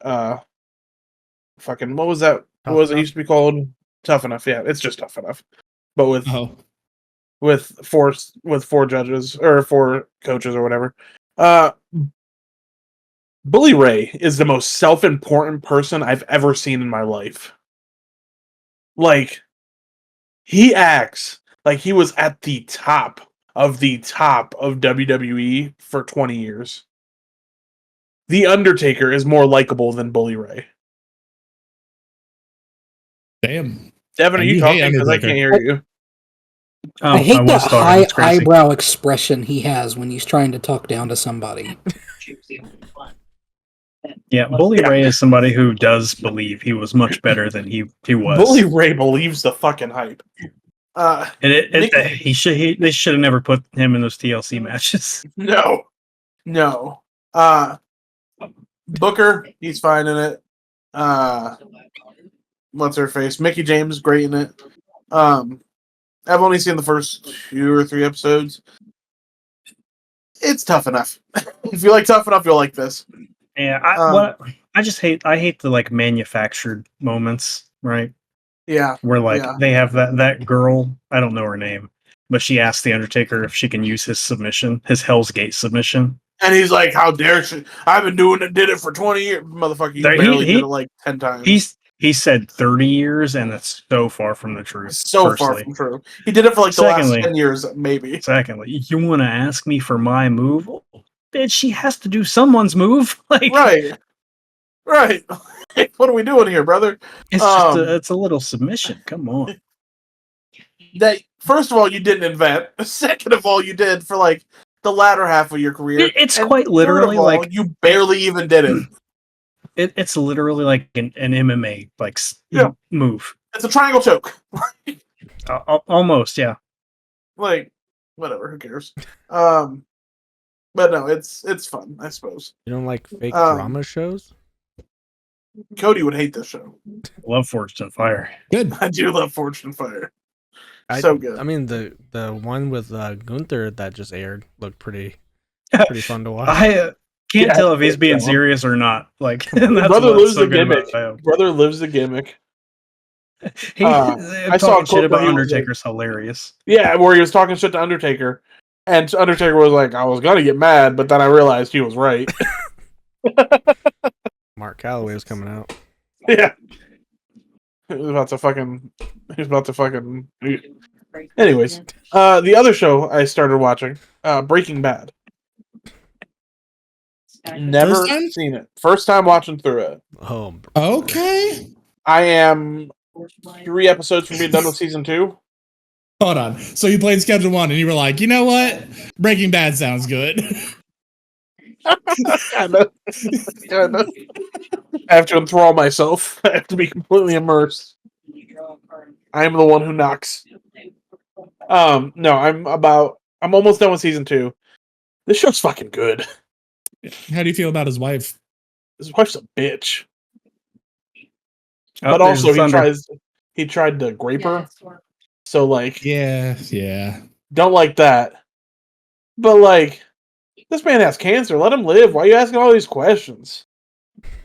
fucking what was that? What was it used to be called? Tough Enough. Yeah, it's just Tough Enough. But with four judges or 4 coaches or whatever. Bully Ray is the most self-important person I've ever seen in my life. Like, he acts like he was at the top of WWE for 20 years. The Undertaker is more likable than Bully Ray. Damn. Devin, are you talking? Because I can't hear you. I hate that high eyebrow expression he has when he's trying to talk down to somebody. Yeah, Bully Ray is somebody who does believe he was much better than he was. Bully Ray believes the fucking hype. They should have never put him in those TLC matches. No. Booker, he's fine in it. What's her face? Mickey James, great in it. I've only seen the first 2 or 3 episodes. It's Tough Enough. If you like Tough Enough, you'll like this. Yeah, I hate the like manufactured moments, right? Yeah. Where they have that girl, I don't know her name, but she asked the Undertaker if she can use his submission, his Hell's Gate submission. And he's like, how dare she? I've been did it for 20 years. Motherfucker, you barely did it like 10 times. He said 30 years, and that's so far from the truth. So far from true. He did it for like the last 10 years, maybe. Secondly, you want to ask me for my move? Oh, bitch, she has to do someone's move. Right. What are we doing here, brother? It's a little submission. Come on. That first of all, you didn't invent. Second of all, you did for like the latter half of your career. It's quite literally like you barely even did it. It's literally like an MMA move. It's a triangle choke. Almost, yeah. Like, whatever. Who cares? But no, it's fun. I suppose. You don't like fake drama shows? Cody would hate this show. Love Forged in Fire. Good. I do love Forged in Fire. So good. I mean, the one with Gunther that just aired looked pretty fun to watch. I can't tell if he's being serious or not. Like, Brother lives the gimmick. Brother lives the gimmick. I saw shit about Undertaker's hilarious. Yeah, where he was talking shit to Undertaker, and Undertaker was like, "I was gonna get mad, but then I realized he was right." Mark Calloway was coming out. Yeah, he was about to fucking. Anyways, the other show I started watching, Breaking Bad. Never seen it. First time watching through it. Oh, okay. I am 3 episodes from being done with season 2. Hold on. So you played Schedule 1 and you were like, you know what? Breaking Bad sounds good. Kind of. I have to enthrall myself. I have to be completely immersed. I am the one who knocks. No, I'm almost done with season 2. This show's fucking good. How do you feel about his wife? His wife's a bitch. Oh, But there's also the thunder. he tried to grape her. So like Yeah. don't like that. But like this man has cancer. Let him live. Why are you asking all these questions?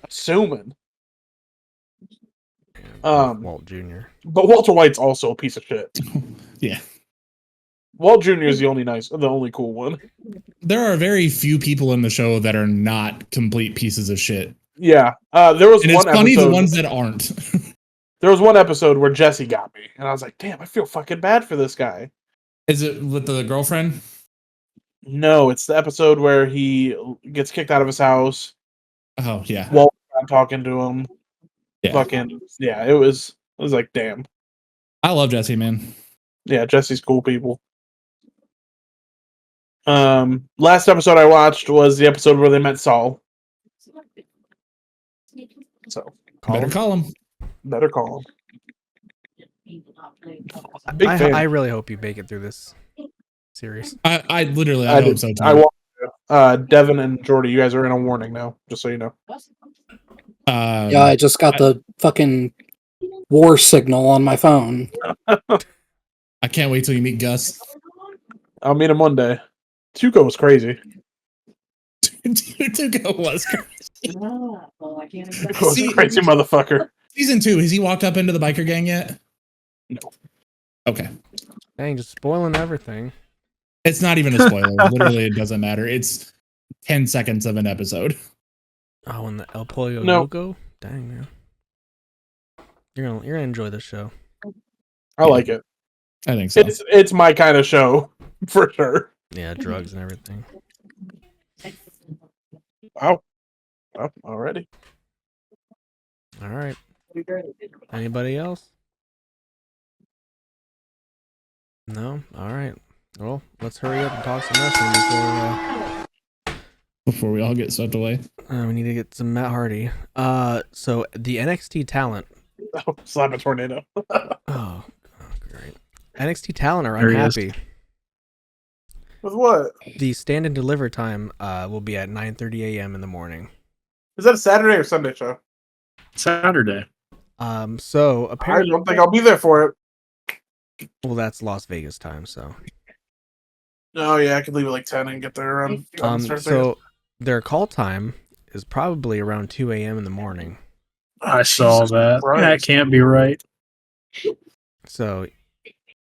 Assuming. Walt Jr. But Walter White's also a piece of shit. Yeah. Walt Jr. is the only cool one. There are very few people in the show that are not complete pieces of shit. Yeah. There was And one it's funny episode. the ones that aren't. There was one episode where Jesse got me, and I was like, "Damn, I feel fucking bad for this guy." Is it with the girlfriend? No, it's the episode where he gets kicked out of his house. Oh yeah. Walt's not talking to him. Yeah. Fucking yeah, it was like, damn. I love Jesse, man. Yeah, Jesse's cool people. Last episode I watched was the episode where they met Saul. So Better call him. better call him. Big fan. I really hope you make it through this series. I literally I hope did. so too. I want to. Devin and Jordi, you guys are in a warning now, just so you know. Yeah, I just got the fucking war signal on my phone. I can't wait till you meet Gus. I'll meet him one day. Tuco was crazy. Tuco was crazy. Tuco was a crazy motherfucker. Season 2, has he walked up into the biker gang yet? No. Okay. Dang, just spoiling everything. It's not even a spoiler. Literally, it doesn't matter. It's 10 seconds of an episode. Oh, and the El Pollo No. Loco? Dang, man. You're gonna enjoy this show. I like it. I think so. It's my kind of show, for sure. Yeah, drugs and everything. Wow. Oh, already. All right. Anybody else? No? All right. Well, let's hurry up and talk some wrestling Before we all get swept away. we need to get some Matt Hardy. So the NXT talent. Oh, slap a tornado. Oh, great. NXT talent are There he is. unhappy. With what? The stand and deliver time will be at 9:30 a.m. in the morning. Is that a Saturday or Sunday show? Saturday. So I apparently, don't think I'll be there for it. well, that's Las Vegas time. So, Oh yeah, I could leave at like 10 and get there around. so their call time is probably around 2 a.m. in the morning. I saw Jesus that. Christ. That can't be right. So,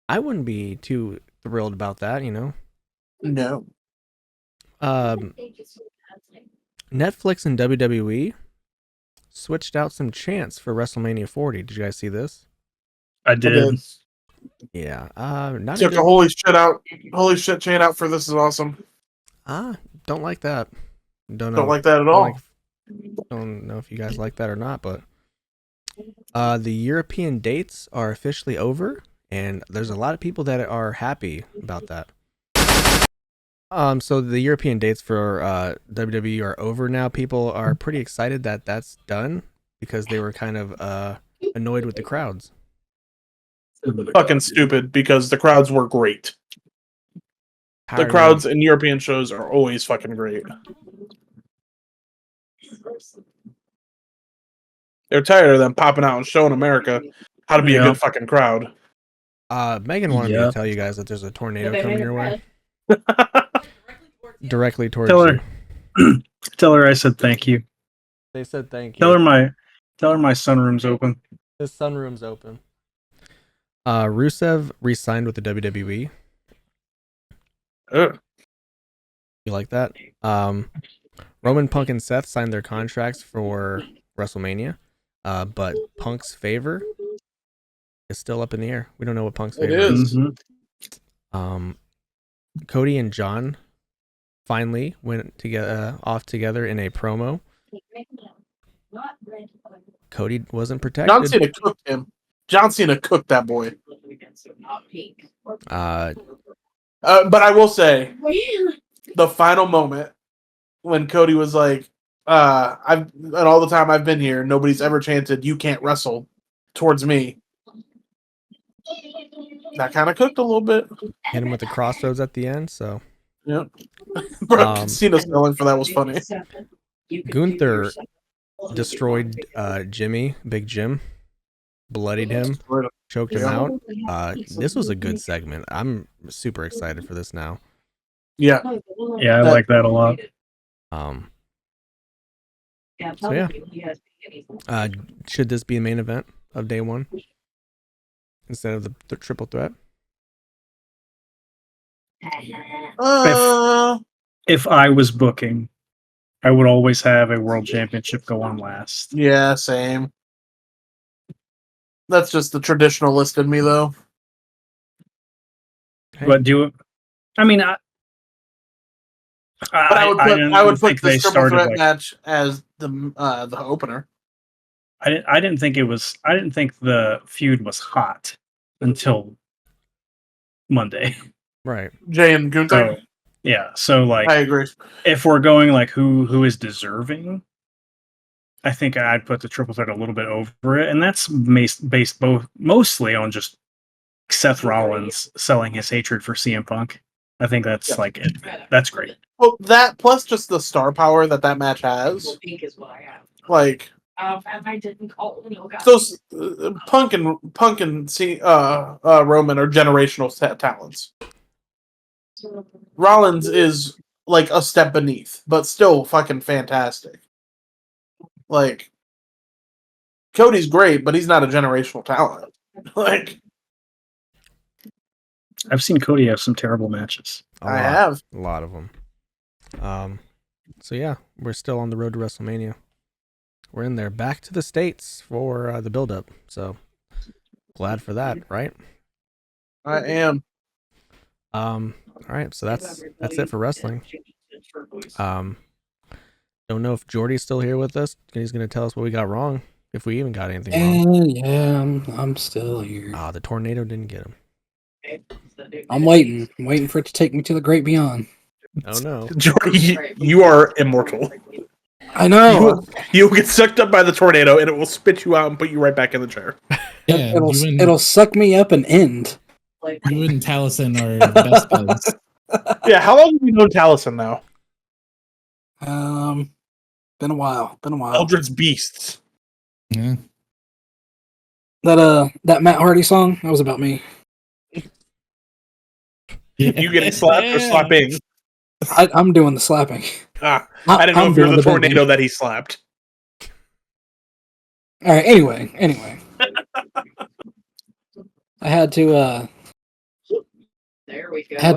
I wouldn't be too thrilled about that, you know. No. Netflix and WWE switched out some chants for WrestleMania 40. Did you guys see this? I did. Yeah. Not a Took good, a holy shit chain out for This Is Awesome. don't like that. Don't know. Don't like that at all. Don't know if you guys like that or not, but the European dates are officially over, and there's a lot of people that are happy about that. So the European dates for WWE are over now. People are pretty excited that that's done because they were kind of annoyed with the crowds. Fucking stupid because the crowds were great. The crowds in European shows are always fucking great. They're tired of them popping out and showing America how to be a good fucking crowd. Megan wanted me to tell you guys that there's a tornado coming your way. Directly towards Tell you. her. Tell her I said thank you. They said thank you. Tell her my sunroom's open. The sunroom's open. Rusev re-signed with the WWE. Ugh. You like that? Roman Punk and Seth signed their contracts for WrestleMania, but Punk's favor is still up in the air. We don't know what Punk's favor is. Mm-hmm. Cody and John finally went off together in a promo. Cody wasn't protected. John Cena cooked him. John Cena cooked that boy. But I will say, the final moment when Cody was like, and all the time I've been here, nobody's ever chanted, "You can't wrestle," towards me. That kind of cooked a little bit. Hit him with the crossroads at the end. So Yep. Bro, Um, Casino selling for that was funny. Gunther destroyed Jimmy, Big Jim, bloodied him, choked him out. This was a good segment. I'm super excited for this now. Yeah. Yeah, I like that a lot. So yeah. Should this be a main event of day one instead of the triple threat? If I was booking, I would always have a world championship go on last. Yeah, same. That's just the traditionalist in me, though. Hey. But I mean, But I would put they this triple started threat match as the opener. I didn't think the feud was hot until Monday. Right. Jay and Gunther. So, yeah, so like I agree. if we're going like who is deserving, I think I'd put the triple threat a little bit over it, and that's based mostly on just Seth Rollins selling his hatred for CM Punk. I think that's that's great. Well, that plus just the star power that match has. Like, those Punk and Roman are generational talents. Rollins is like a step beneath, but still fucking fantastic. Like, Cody's great, but he's not a generational talent. Like, I've seen Cody have some terrible matches. I have a lot of them. So yeah, we're still on the road to WrestleMania. We're in there, back to the States for the build-up. So glad for that, right? I am. All right, so that's it for wrestling. Don't know if Jordi's still here with us. He's going to tell us what we got wrong, if we even got anything wrong. Yeah, I'm still here. The tornado didn't get him. I'm waiting for it to take me to the great beyond. Oh no, Jordi, you are immortal. I know. You'll get sucked up by the tornado, and it will spit you out and put you right back in the chair. Yeah, it'll suck me up and end. You and Taliesin are best buds. Yeah, how long have you known Taliesin now? Been a while. Eldritch Beasts. Yeah. That Matt Hardy song, that was about me. You getting slapped or slapping? I'm doing the slapping. I didn't know if you were the tornado that he slapped. All right. Anyway, I had to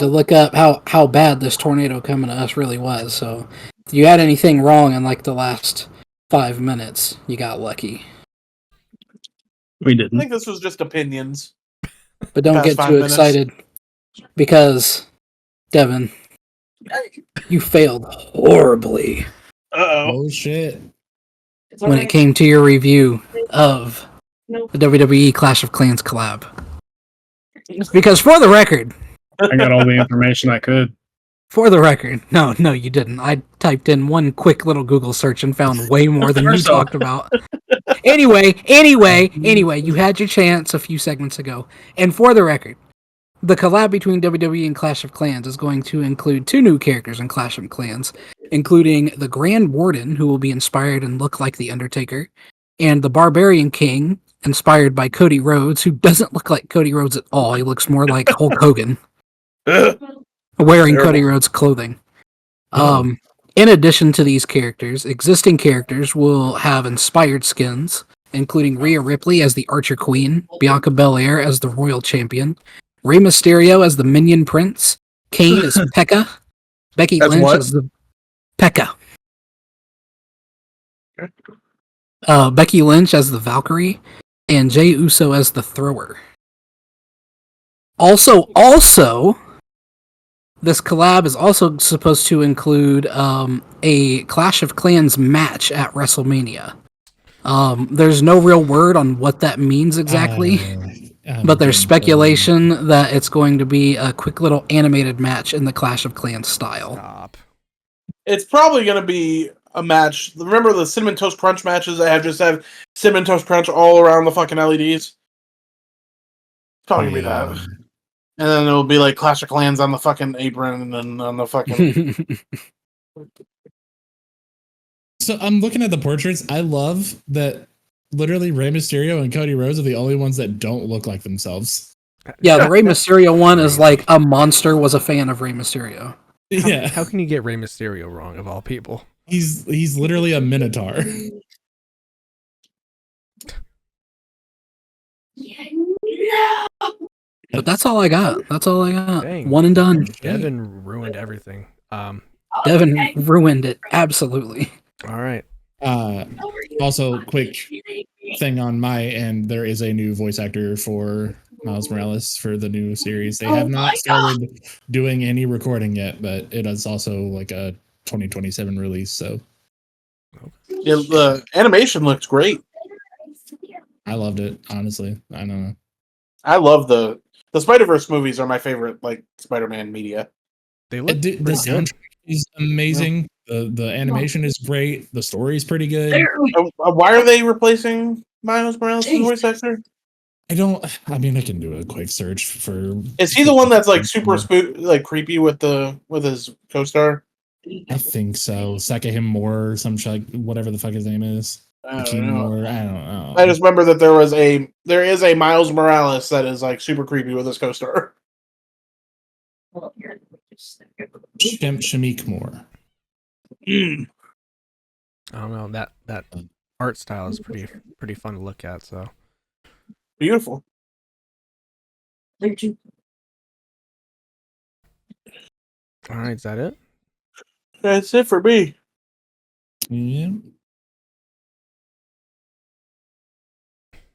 look up how bad this tornado coming to us really was. So if you had anything wrong in like the last 5 minutes, you got lucky. We didn't. I think this was just opinions. But don't get too excited because Devin, you failed horribly. Oh shit! When it came to your review of the WWE Clash of Clans collab. Because for the record, I got all the information I could. For the record, no, you didn't. I typed in one quick little Google search and found way more than you talked about. Anyway, you had your chance a few segments ago. And for the record, the collab between WWE and Clash of Clans is going to include 2 new characters in Clash of Clans, including the Grand Warden, who will be inspired and look like The Undertaker, and the Barbarian King, inspired by Cody Rhodes, who doesn't look like Cody Rhodes at all. He looks more like Hulk Hogan, wearing Cody Rhodes clothing. In addition to these characters, existing characters will have inspired skins, including Rhea Ripley as the Archer Queen, Bianca Belair as the Royal Champion, Rey Mysterio as the Minion Prince, Kane as Pekka, Becky Lynch as the Pekka, Becky Lynch as the Valkyrie, and Jey Uso as the Thrower. Also, this collab is also supposed to include a Clash of Clans match at WrestleMania. There's no real word on what that means exactly, but there's speculation that it's going to be a quick little animated match in the Clash of Clans style. Stop. It's probably going to be a match. Remember the Cinnamon Toast Crunch matches that have Cinnamon Toast Crunch all around the fucking LEDs? probably gonna be that. And then it'll be like Clash of Clans on the fucking apron and then on the fucking. So I'm looking at the portraits. I love that literally Rey Mysterio and Cody Rhodes are the only ones that don't look like themselves. Yeah, the Rey Mysterio one is like a monster was a fan of Rey Mysterio. Yeah. How can you get Rey Mysterio wrong of all people? He's literally a minotaur. But that's all I got. That's all I got. Dang. One and done. Devin ruined everything. Devin ruined it. Absolutely. All right. Also, quick thing on my end, there is a new voice actor for Miles Morales for the new series. They have not started doing any recording yet, but it is also like a 2027 release. So Yeah, the animation looked great. I loved it, honestly. I don't know. I love the Spider-Verse movies are my favorite, like Spider-Man media. They look The pretty good. soundtrack is amazing. The animation is great. The story is pretty good. Why are they replacing Miles Morales' voice actor? I mean, I can do a quick search for. Is he the one that's like super like creepy with his co-star? I think so. Sekahim Moore or some shit, like whatever the fuck his name is. I don't Hakeem know. Moore. I don't know. I just remember that there is a Miles Morales that is like super creepy with his co-star. Shamik Moore. I don't know. That art style is pretty fun to look at. So Beautiful. all right, is that it? That's it for me. Yeah.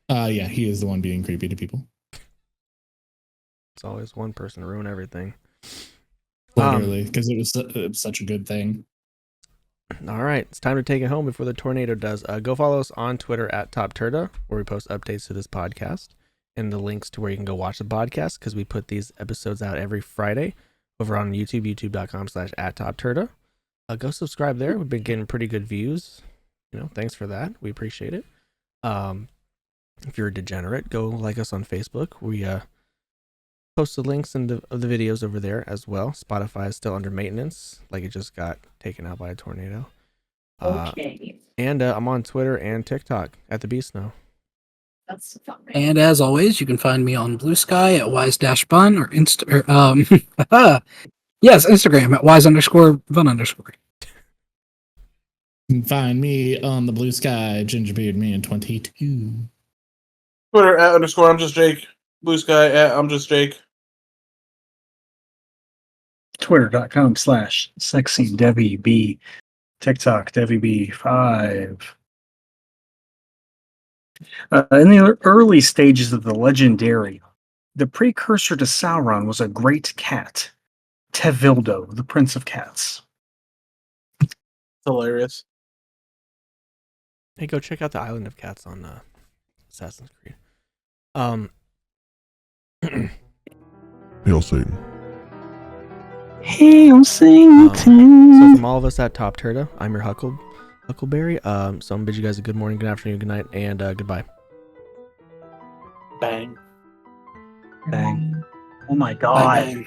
Yeah, he is the one being creepy to people. It's always one person to ruin everything. Literally, because it was such a good thing. All right, it's time to take it home before the tornado does. Go follow us on Twitter at TopTerta, where we post updates to this podcast and the links to where you can go watch the podcast, because we put these episodes out every Friday over on YouTube, youtube.com/@TopTerta. Go subscribe there. We've been getting pretty good views. Thanks for that. We appreciate it. If you're a degenerate, go like us on Facebook. We post the links of the videos over there as well. Spotify is still under maintenance, like it just got taken out by a tornado. And I'm on Twitter and TikTok at the Beast Snow. And as always, you can find me on Blue Sky at wise-bun or yes, Instagram at wise_bun_. You can find me on the Blue Sky, Gingerbeard Man 22. Twitter at _ I'm just Jake. Blue Sky at I'm just Jake. Twitter.com/SexyDebbieB. TikTok, DebbieB5. In the early stages of the legendary, the precursor to Sauron was a great cat, Tevildo, the Prince of Cats. Hilarious. Hey, go check out the Island of Cats on Assassin's Creed. Hail Satan. Hail Satan! So from all of us at TopTerta, I'm your Huckleberry. So I'm gonna bid you guys a good morning, good afternoon, good night, and goodbye. Bang. Bang. Oh my god. Bye-bye.